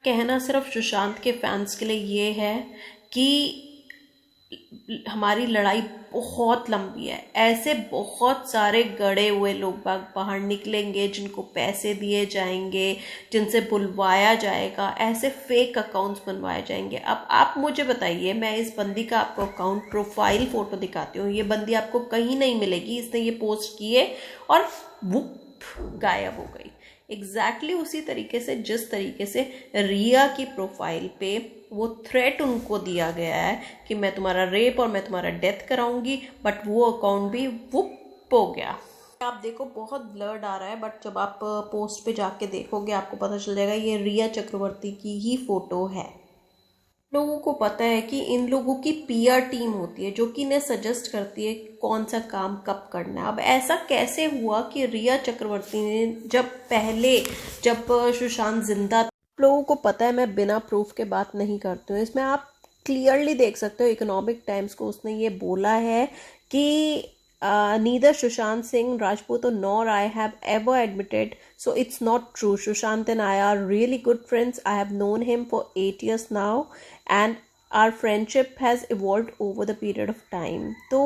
कहना सिर्फ सुशांत के फैंस के लिए ये है कि हमारी लड़ाई बहुत लंबी है। ऐसे बहुत सारे गड़े हुए लोग बाग बाहर निकलेंगे जिनको पैसे दिए जाएंगे, जिनसे बुलवाया जाएगा, ऐसे फेक अकाउंट्स बनवाए जाएंगे। अब आप मुझे बताइए, मैं इस बंदी का आपको अकाउंट प्रोफाइल फोटो दिखाती हूँ। ये बंदी आपको कहीं नहीं मिलेगी। इसने ये पोस्ट किए और वो गायब हो गई। एग्जैक्टली उसी तरीके से जिस तरीके से रिया की प्रोफाइल पे वो थ्रेट उनको दिया गया है कि मैं तुम्हारा रेप और मैं तुम्हारा डेथ कराऊंगी, बट वो अकाउंट भी वुप हो गया। आप देखो बहुत ब्लर्ड आ रहा है, बट जब आप पोस्ट पे जाके देखोगे आपको पता चल जाएगा ये रिया चक्रवर्ती की ही फोटो है। लोगों को पता है कि इन लोगों की पीआर टीम होती है जो कि इन्हें सजेस्ट करती है कौन सा काम कब करना है। अब ऐसा कैसे हुआ कि रिया चक्रवर्ती ने जब सुशांत जिंदा था, लोगों को पता है मैं बिना प्रूफ के बात नहीं करती हूँ। इसमें आप क्लियरली देख सकते हो, इकोनॉमिक टाइम्स को उसने ये बोला है कि neither Sushant Singh Rajput nor I have ever admitted, so it's not true. Sushant and I are really good friends. I have known him for 8 years now and our friendship has evolved over the period of time. तो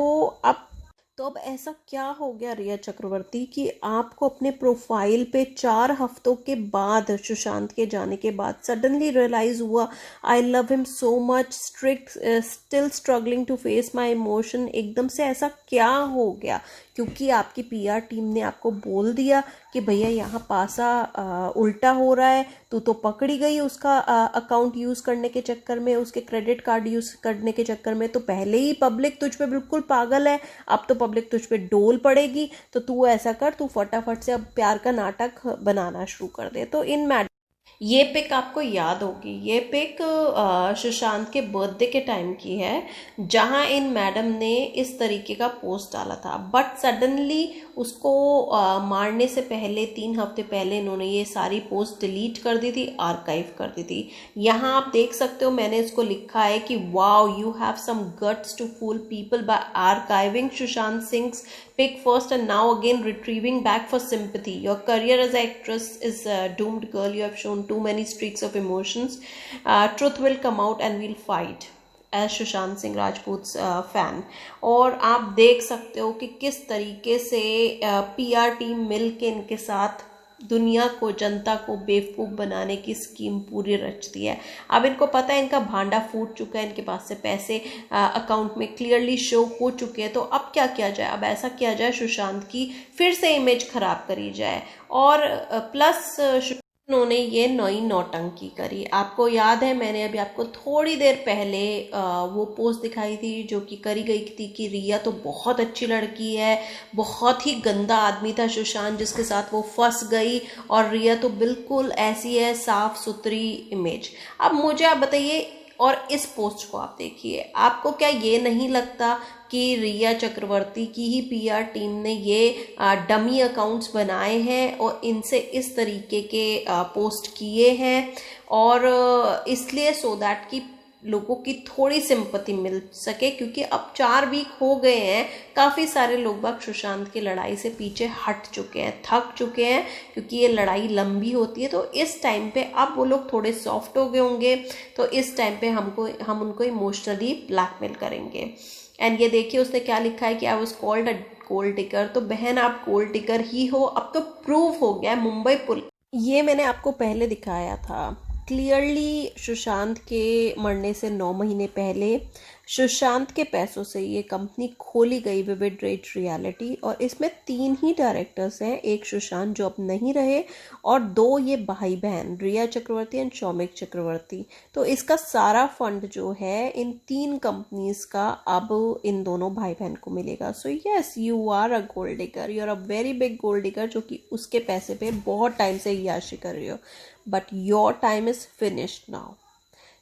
अब ऐसा क्या हो गया रिया चक्रवर्ती कि आपको अपने profile पे 4 हफ्तों के बाद, सुशांत के जाने के बाद, सडनली रियलाइज हुआ I love him so much, still struggling to face my emotion. एकदम से ऐसा क्या हो गया? क्योंकि आपकी पीआर टीम ने आपको बोल दिया कि भैया यहाँ पासा उल्टा हो रहा है, तू तो पकड़ी गई उसका अकाउंट यूज़ करने के चक्कर में, उसके क्रेडिट कार्ड यूज़ करने के चक्कर में। तो पहले ही पब्लिक तुझ पे बिल्कुल पागल है, अब तो पब्लिक तुझ पे डोल पड़ेगी। तो तू ऐसा कर, तू फटाफट से अब प्यार का नाटक बनाना शुरू कर दे। तो ये पिक आपको याद होगी, ये पिक सुशांत के बर्थडे के टाइम की है, जहां इन मैडम ने इस तरीके का पोस्ट डाला था। बट सडनली उसको मारने से पहले 3 हफ्ते पहले इन्होंने ये सारी पोस्ट डिलीट कर दी थी, आर्काइव कर दी थी। यहाँ आप देख सकते हो, मैंने इसको लिखा है कि wow you have some guts to fool people by archiving Sushant Singh's pick first and now again retrieving back for sympathy. Your career as an actress is doomed, girl. You have shown too many streaks of emotions. Truth will come out and we'll fight. as Sushant Singh Rajput fan. और आप देख सकते हो कि किस तरीके से PR team मिल के इनके साथ दुनिया को, जनता को बेवकूफ़ बनाने की स्कीम पूरी रचती है। अब इनको पता है इनका भांडा फूट चुका है, इनके पास से पैसे अकाउंट में क्लियरली शो हो चुके हैं। तो अब क्या किया जाए? अब ऐसा किया जाए सुशांत की फिर से इमेज खराब करी जाए। और प्लस उन्होंने ये नई नौटंकी करी। आपको याद है, मैंने अभी आपको थोड़ी देर पहले वो पोस्ट दिखाई थी जो कि करी गई थी कि रिया तो बहुत अच्छी लड़की है, बहुत ही गंदा आदमी था सुशांत जिसके साथ वो फंस गई, और रिया तो बिल्कुल ऐसी है, साफ सुथरी इमेज। अब मुझे आप बताइए, और इस पोस्ट को आप देखिए, आपको क्या ये नहीं लगता कि रिया चक्रवर्ती की ही पीआर टीम ने ये डमी अकाउंट्स बनाए हैं और इनसे इस तरीके के पोस्ट किए हैं, और इसलिए सो दैट कि लोगों की थोड़ी सिंपैथी मिल सके? क्योंकि अब 4 वीक हो गए हैं, काफ़ी सारे लोग बाग सुशांत की लड़ाई से पीछे हट चुके हैं, थक चुके हैं, क्योंकि ये लड़ाई लंबी होती है। तो इस टाइम पे अब वो लोग थोड़े सॉफ्ट हो गए होंगे, तो इस टाइम पे हम उनको इमोशनली ब्लैकमेल करेंगे। एंड ये देखिए उसने क्या लिखा है कि I was called a gold digger. तो बहन आप गोल्ड डिगर ही हो, अब तो प्रूव हो गया। मुंबई पुलिस, ये मैंने आपको पहले दिखाया था क्लियरली, सुशांत के मरने से 9 महीने पहले सुशांत के पैसों से ये कंपनी खोली गई, विविड रेट रियलिटी। और इसमें 3 ही डायरेक्टर्स हैं, एक सुशांत जो अब नहीं रहे, और 2 ये भाई बहन रिया चक्रवर्ती एंड शौमिक चक्रवर्ती। तो इसका सारा फंड जो है इन 3 कंपनीज का अब इन दोनों भाई बहन को मिलेगा। So yes, you are a gold digger, you are a very big gold digger, जो कि उसके पैसे पे बहुत टाइम से याशी कर रही हो। But your time is finished now.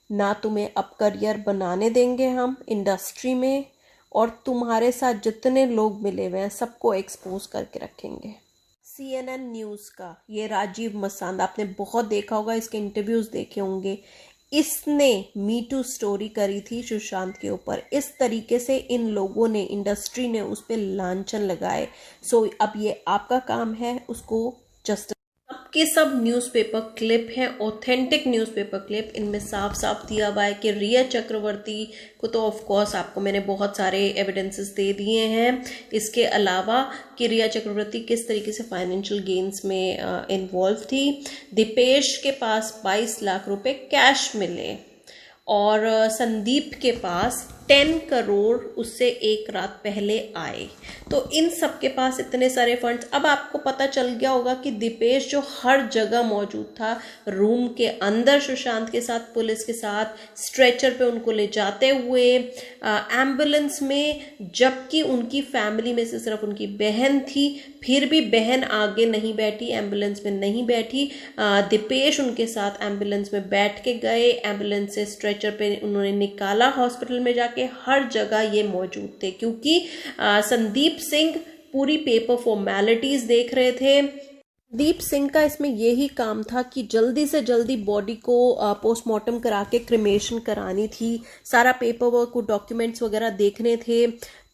ना तुम्हें अब करियर बनाने देंगे हम इंडस्ट्री में, और तुम्हारे साथ जितने लोग मिले हुए हैं सबको एक्सपोज करके रखेंगे। CNN न्यूज़ का ये राजीव मसांद, आपने बहुत देखा होगा, इसके इंटरव्यूज देखे होंगे। इसने मी टू स्टोरी करी थी सुशांत के ऊपर। इस तरीके से इन लोगों ने, इंडस्ट्री ने उस पर लांछन लगाए। सो अब ये आपका काम है उसको जस्टिस के सब न्यूज़पेपर क्लिप हैं, ऑथेंटिक न्यूज़पेपर क्लिप। इनमें साफ साफ दिया हुआ है कि रिया चक्रवर्ती को तो ऑफ कोर्स आपको मैंने बहुत सारे एविडेंसेस दे दिए हैं, इसके अलावा कि रिया चक्रवर्ती किस तरीके से फाइनेंशियल गेन्स में इन्वॉल्व थी। दीपेश के पास 22 लाख रुपए कैश मिले और संदीप के पास 10 करोड़ उससे एक रात पहले आए। तो इन सब के पास इतने सारे फंड्स। अब आपको पता चल गया होगा कि दीपेश जो हर जगह मौजूद था, रूम के अंदर सुशांत के साथ, पुलिस के साथ, स्ट्रेचर पे उनको ले जाते हुए, एम्बुलेंस में, जबकि उनकी फैमिली में से सिर्फ उनकी बहन थी, फिर भी बहन आगे नहीं बैठी, एम्बुलेंस में नहीं बैठी। दीपेश उनके साथ एम्बुलेंस में बैठ के गए, एम्बुलेंस से स्ट्रेचर पे उन्होंने निकाला, हॉस्पिटल में जाके हर जगह ये मौजूद थे, क्योंकि संदीप सिंह पूरी पेपर फॉर्मेलिटीज देख रहे थे। दीप सिंह का इसमें यही काम था कि जल्दी से जल्दी बॉडी को पोस्टमार्टम करा के क्रिमेशन करानी थी, सारा पेपर वर्क, डॉक्यूमेंट्स वगैरह देखने थे।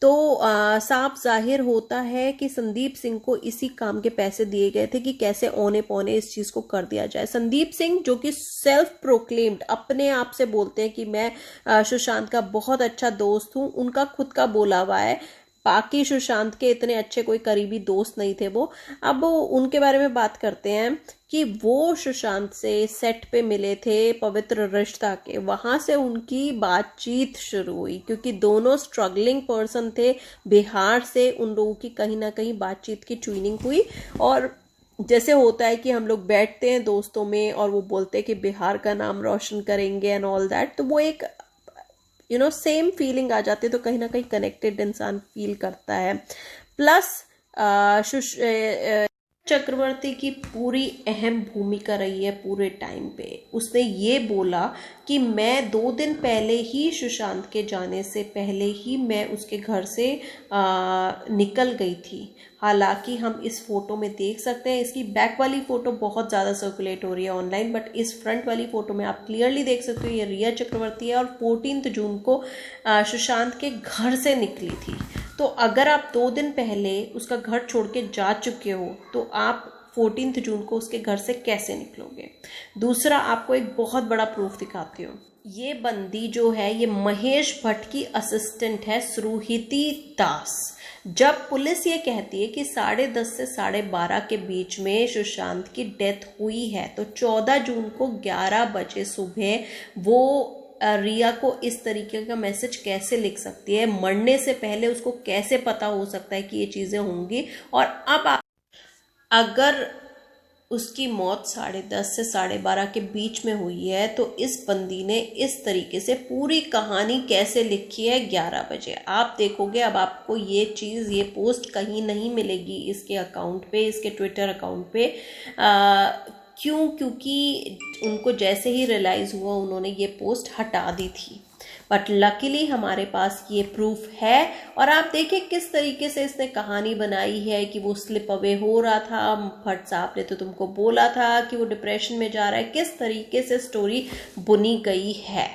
तो साफ जाहिर होता है कि संदीप सिंह को इसी काम के पैसे दिए गए थे कि कैसे औने पौने इस चीज़ को कर दिया जाए। संदीप सिंह जो कि सेल्फ प्रोक्लेम्ड अपने आप से बोलते हैं कि मैं सुशांत का बहुत अच्छा दोस्त हूँ, उनका खुद का बोला हुआ है, बाकी सुशांत के इतने अच्छे कोई करीबी दोस्त नहीं थे वो। अब उनके बारे में बात करते हैं कि वो सुशांत से सेट पे मिले थे पवित्र रिश्ता के, वहाँ से उनकी बातचीत शुरू हुई, क्योंकि दोनों स्ट्रगलिंग पर्सन थे बिहार से, उन लोगों की कहीं ना कहीं बातचीत की ट्यूनिंग हुई। और जैसे होता है कि हम लोग बैठते हैं दोस्तों में और वो बोलते हैं कि बिहार का नाम रोशन करेंगे एंड ऑल दैट, तो वो एक सेम फीलिंग आ जाती है, तो कहीं ना कहीं कनेक्टेड इंसान फील करता है। प्लस चक्रवर्ती की पूरी अहम भूमिका रही है पूरे टाइम पे। उसने ये बोला कि मैं 2 दिन पहले ही, सुशांत के जाने से पहले ही मैं उसके घर से निकल गई थी। हालांकि हम इस फोटो में देख सकते हैं, इसकी बैक वाली फोटो बहुत ज़्यादा सर्कुलेट हो रही है ऑनलाइन, बट इस फ्रंट वाली फोटो में आप क्लियरली देख सकते हो ये रिया चक्रवर्ती है और 14 जून को सुशांत के घर से निकली थी। तो अगर आप 2 दिन पहले उसका घर छोड़ के जा चुके हो तो आप 14 जून को उसके घर से कैसे निकलोगे। दूसरा, आपको एक बहुत बड़ा प्रूफ दिखाती हूँ। ये बंदी जो है ये महेश भट्ट की असिस्टेंट है, सुरुहिति दास। जब पुलिस ये कहती है कि 10:30 से 12:30 के बीच में सुशांत की डेथ हुई है, तो 14 जून को 11 बजे सुबह वो रिया को इस तरीके का मैसेज कैसे लिख सकती है? मरने से पहले उसको कैसे पता हो सकता है कि ये चीज़ें होंगी? और अब अगर उसकी मौत 10:30 से 12:30 के बीच में हुई है, तो इस बंदी ने इस तरीके से पूरी कहानी कैसे लिखी है 11 बजे? आप देखोगे, अब आपको ये चीज़, ये पोस्ट कहीं नहीं मिलेगी इसके अकाउंट पे, इसके ट्विटर अकाउंट पे। क्यों? क्योंकि उनको जैसे ही रियलाइज़ हुआ उन्होंने ये पोस्ट हटा दी थी। बट लकीली हमारे पास ये प्रूफ है। और आप देखिए किस तरीके से इसने कहानी बनाई है कि वो स्लिप अवे हो रहा था, भट्ट साहब ने तो तुमको बोला था कि वो डिप्रेशन में जा रहा है, किस तरीके से स्टोरी बुनी गई है।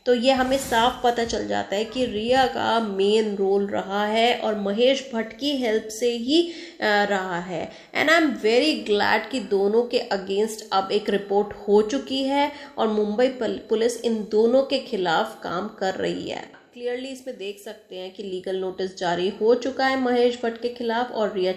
तो ये हमें साफ पता चल जाता है कि रिया का मेन रोल रहा है और महेश भट्ट की हेल्प से ही रहा है। And I am very glad कि दोनों के अगेंस्ट अब एक रिपोर्ट हो चुकी है और मुंबई पुलिस इन दोनों के खिलाफ काम कर रही है। क्लियरली इसमें देख सकते हैं कि लीगल नोटिस जारी हो चुका है महेश भट्ट के खिलाफ और रिया